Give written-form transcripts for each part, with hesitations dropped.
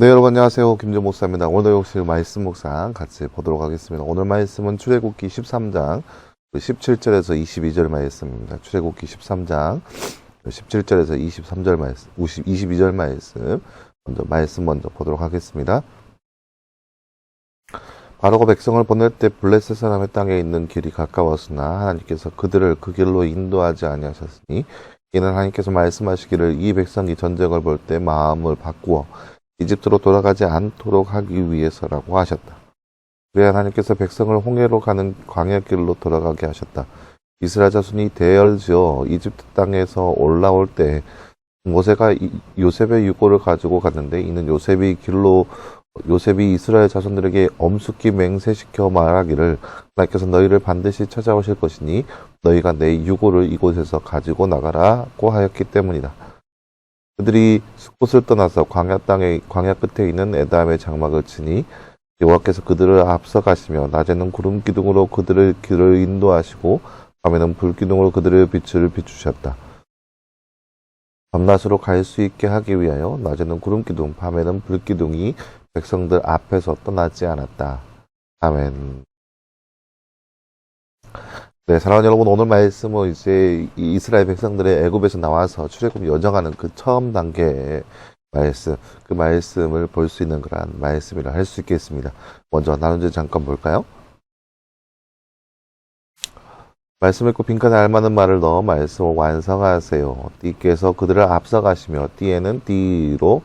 네, 여러분 안녕하세요. 김준 목사입니다. 오늘도 역시 말씀 묵상 같이 보도록 하겠습니다. 오늘 말씀은 출애굽기 13장 17절에서 22절 말씀입니다. 출애굽기 13장 17절에서 23절 말씀, 22절 말씀 먼저 보도록 하겠습니다. 바로가 백성을 보낼 때 블레셋 사람의 땅에 있는 길이 가까웠으나 하나님께서 그들을 그 길로 인도하지 아니하셨으니 이는 하나님께서 말씀하시기를 이 백성이 전쟁을 볼 때 마음을 바꾸어 이집트로 돌아가지 않도록 하기 위해서라고 하셨다. 그래야 하나님께서 백성을 홍해로 가는 광야길로 돌아가게 하셨다. 이스라엘 자손이 대열지어 이집트 땅에서 올라올 때 모세가 요셉의 유고를 가지고 갔는데 이는 요셉이 이스라엘 자손들에게 엄숙히 맹세시켜 말하기를 하나님께서 너희를 반드시 찾아오실 것이니 너희가 내 유고를 이곳에서 가지고 나가라고 하였기 때문이다. 그들이 숫곳을 떠나서 광야 끝에 있는 에담의 장막을 치니 여호와께서 그들을 앞서 가시며 낮에는 구름 기둥으로 그들을 길을 인도하시고 밤에는 불 기둥으로 그들의 빛을 비추셨다. 밤낮으로 갈 수 있게 하기 위하여 낮에는 구름 기둥, 밤에는 불 기둥이 백성들 앞에서 떠나지 않았다. 아멘. 네, 사랑하는 여러분, 오늘 말씀은 이제 이스라엘 백성들의 애굽에서 나와서 출애굽 여정하는 그 처음 단계의 말씀, 그 말씀을 볼 수 있는 그런 말씀이라 할 수 있겠습니다. 먼저 나눈 주 잠깐 볼까요? 말씀 읽고 빈칸에 알맞는 말을 넣어 말씀을 완성하세요. 띠께서 그들을 앞서가시며 띠에는 띠로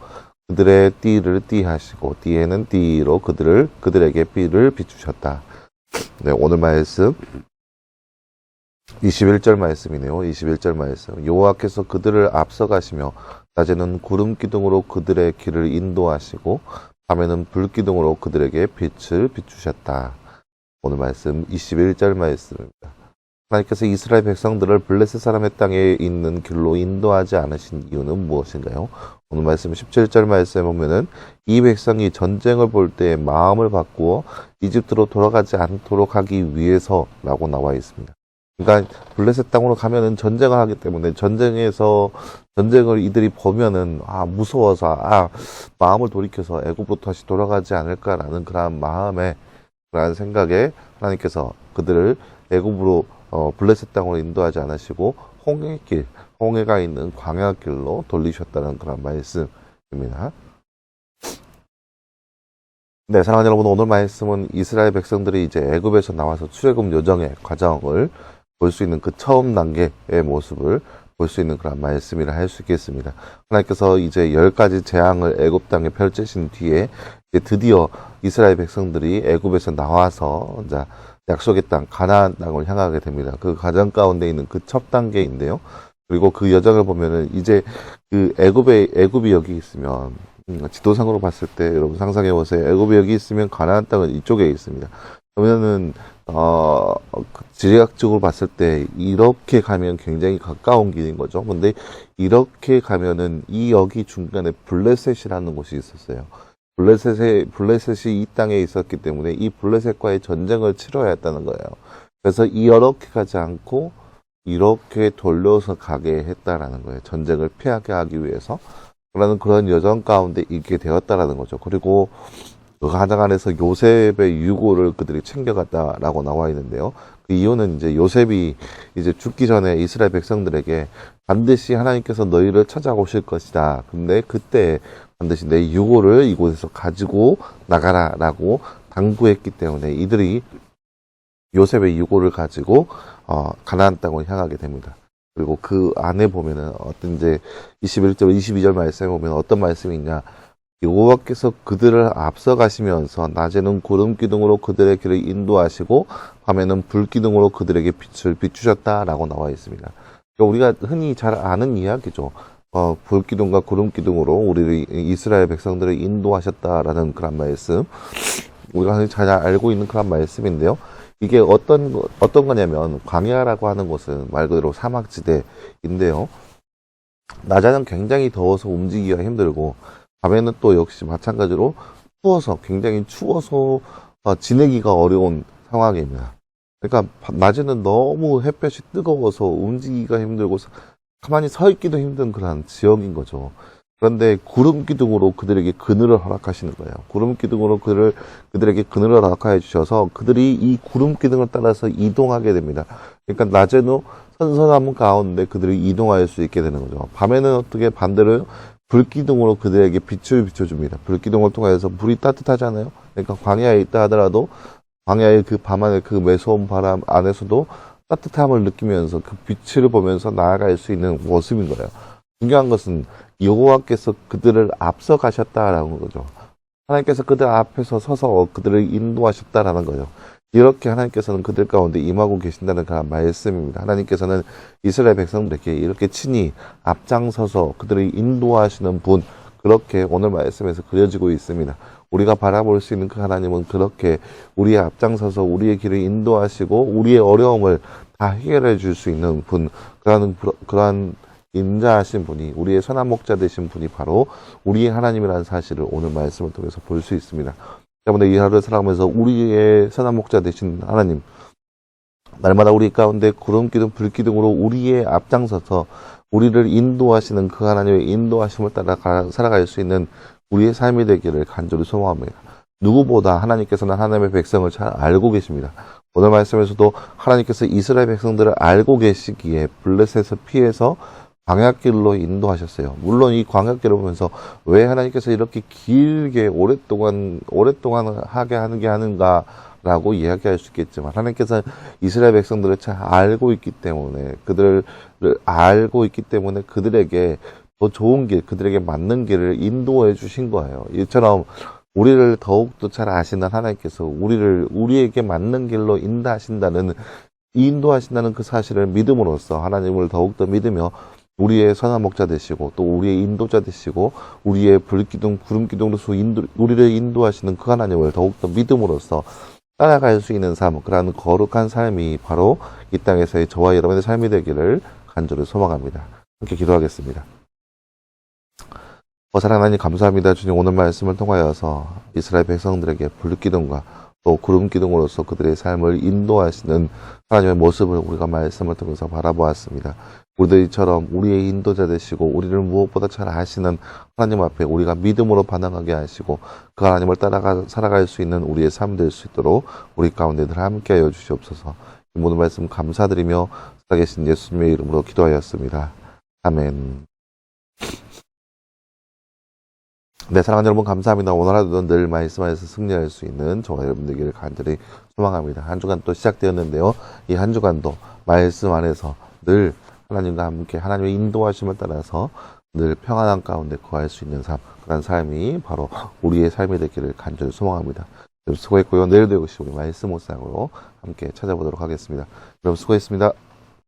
그들의 띠를 띠하시고 띠에는 띠로 그들에게 띠를 비추셨다. 네, 오늘 말씀 21절 말씀이네요. 21절 말씀. 여호와께서 그들을 앞서가시며 낮에는 구름 기둥으로 그들의 길을 인도하시고 밤에는 불 기둥으로 그들에게 빛을 비추셨다. 오늘 말씀 21절 말씀입니다. 하나님께서 이스라엘 백성들을 블레셋 사람의 땅에 있는 길로 인도하지 않으신 이유는 무엇인가요? 오늘 말씀 17절 말씀에 보면은 이 백성이 전쟁을 볼 때 마음을 바꾸어 이집트로 돌아가지 않도록 하기 위해서라고 나와 있습니다. 그러니까 블레셋 땅으로 가면은 전쟁을 하기 때문에 전쟁을 이들이 보면은 무서워서 마음을 돌이켜서 애굽으로 다시 돌아가지 않을까라는 그런 마음에 그런 생각에 하나님께서 그들을 애굽으로 블레셋 땅으로 인도하지 않으시고 홍해가 있는 광야길로 돌리셨다는 그런 말씀입니다. 네, 사랑하는 여러분, 오늘 말씀은 이스라엘 백성들이 이제 애굽에서 나와서 출애굽 여정의 과정을 볼 수 있는 그 처음 단계의 모습을 볼 수 있는 그런 말씀이라 할 수 있겠습니다. 하나님께서 이제 10가지 재앙을 애굽 땅에 펼치신 뒤에 이제 드디어 이스라엘 백성들이 애굽에서 나와서 이제 약속의 땅 가나안 땅을 향하게 됩니다. 그 과정 가운데 있는 그 첫 단계인데요. 그리고 그 여정을 보면은 이제 그 애굽이 여기 있으면 지도상으로 봤을 때 여러분 상상해 보세요. 애굽이 여기 있으면 가나안 땅은 이쪽에 있습니다. 그러면은 지리학적으로 봤을 때 이렇게 가면 굉장히 가까운 길인 거죠. 근데 이렇게 가면은 여기 중간에 블레셋이라는 곳이 있었어요. 블레셋이 이 땅에 있었기 때문에 이 블레셋과의 전쟁을 치러야 했다는 거예요. 그래서 이렇게 가지 않고 이렇게 돌려서 가게 했다라는 거예요. 전쟁을 피하게 하기 위해서. 그런 여정 가운데 있게 되었다라는 거죠. 그리고 그 과정 안에서 요셉의 유고를 그들이 챙겨갔다라고 나와 있는데요. 그 이유는 이제 요셉이 이제 죽기 전에 이스라엘 백성들에게 반드시 하나님께서 너희를 찾아오실 것이다. 근데 그때 반드시 내 유고를 이곳에서 가지고 나가라라고 당부했기 때문에 이들이 요셉의 유고를 가지고 가나안 땅을 향하게 됩니다. 그리고 그 안에 보면은 어떤 이제 21절, 22절 말씀에 보면 어떤 말씀이 있냐? 여호와께서 그들을 앞서 가시면서 낮에는 구름 기둥으로 그들의 길을 인도하시고 밤에는 불 기둥으로 그들에게 빛을 비추셨다라고 나와 있습니다. 그러니까 우리가 흔히 잘 아는 이야기죠. 불 기둥과 구름 기둥으로 우리 이스라엘 백성들을 인도하셨다라는 그런 말씀. 우리가 잘 알고 있는 그런 말씀인데요. 이게 어떤 거냐면 광야라고 하는 곳은 말 그대로 사막지대인데요. 낮에는 굉장히 더워서 움직이기가 힘들고 밤에는 또 역시 마찬가지로 굉장히 추워서 지내기가 어려운 상황입니다. 그러니까 낮에는 너무 햇볕이 뜨거워서 움직이기가 힘들고 가만히 서 있기도 힘든 그런 지역인 거죠. 그런데 구름 기둥으로 그들에게 그늘을 허락하시는 거예요. 구름 기둥으로 그들에게 그늘을 허락해 주셔서 그들이 이 구름 기둥을 따라서 이동하게 됩니다. 그러니까 낮에는 선선함 가운데 그들이 이동할 수 있게 되는 거죠. 밤에는 어떻게 반대로 불기둥으로 그들에게 빛을 비춰줍니다. 불기둥을 통해서 불이 따뜻하잖아요. 그러니까 광야에 있다 하더라도 광야의 그 밤하늘 그 매서운 바람 안에서도 따뜻함을 느끼면서 그 빛을 보면서 나아갈 수 있는 모습인 거예요. 중요한 것은 여호와께서 그들을 앞서 가셨다라는 거죠. 하나님께서 그들 앞에서 서서 그들을 인도하셨다라는 거죠. 이렇게 하나님께서는 그들 가운데 임하고 계신다는 그런 말씀입니다. 하나님께서는 이스라엘 백성들에게 이렇게 친히 앞장서서 그들을 인도하시는 분, 그렇게 오늘 말씀에서 그려지고 있습니다. 우리가 바라볼 수 있는 그 하나님은 그렇게 우리의 앞장서서 우리의 길을 인도하시고 우리의 어려움을 다 해결해 줄 수 있는 분, 그러한 인자하신 분이, 우리의 선한 목자 되신 분이 바로 우리의 하나님이라는 사실을 오늘 말씀을 통해서 볼 수 있습니다. 때문에 이 하루를 살아가면서 우리의 선한 목자 되신 하나님, 날마다 우리 가운데 구름기둥 불기둥으로 우리의 앞장서서 우리를 인도하시는 그 하나님의 인도하심을 따라 살아갈 수 있는 우리의 삶이 되기를 간절히 소망합니다. 누구보다 하나님께서는 하나님의 백성을 잘 알고 계십니다. 오늘 말씀에서도 하나님께서 이스라엘 백성들을 알고 계시기에 블레셋에서 피해서 광야길로 인도하셨어요. 물론 이 광야길을 보면서 왜 하나님께서 이렇게 길게 오랫동안 하게 하는 게 하는가라고 이야기할 수 있겠지만, 하나님께서 이스라엘 백성들을 잘 알고 있기 때문에, 그들을 알고 있기 때문에 그들에게 더 좋은 길, 그들에게 맞는 길을 인도해 주신 거예요. 이처럼 우리를 더욱더 잘 아시는 하나님께서 우리에게 맞는 길로 인도하신다는 그 사실을 믿음으로써 하나님을 더욱더 믿으며 우리의 선한 목자 되시고 또 우리의 인도자 되시고 우리의 불기둥, 구름기둥으로서 우리를 인도하시는 그 하나님을 더욱더 믿음으로써 따라갈 수 있는 삶, 그러한 거룩한 삶이 바로 이 땅에서의 저와 여러분의 삶이 되기를 간절히 소망합니다. 함께 기도하겠습니다. 사랑하는 하나님 감사합니다. 주님, 오늘 말씀을 통하여서 이스라엘 백성들에게 불기둥과 또 구름기둥으로서 그들의 삶을 인도하시는 하나님의 모습을 우리가 말씀을 통해서 바라보았습니다. 우리들처럼 우리의 인도자 되시고 우리를 무엇보다 잘 아시는 하나님 앞에 우리가 믿음으로 반응하게 하시고 그 하나님을 따라가 살아갈 수 있는 우리의 삶 될 수 있도록 우리 가운데 늘 함께하여 주시옵소서. 이 모든 말씀 감사드리며 살아계신 예수님의 이름으로 기도하였습니다. 아멘. 네, 사랑하는 여러분 감사합니다. 오늘 하루도 늘 말씀 안에서 승리할 수 있는 저와 여러분 되기를 간절히 소망합니다. 한 주간 또 시작되었는데요. 이 한 주간도 말씀 안에서 늘 하나님과 함께 하나님의 인도하심을 따라서 늘 평안한 가운데 거할 수 있는 삶, 그런 삶이 바로 우리의 삶이 되기를 간절히 소망합니다. 여러분 수고했고요. 내일도 역시 우리 말씀 묵상으로 함께 찾아보도록 하겠습니다. 여러분 수고했습니다.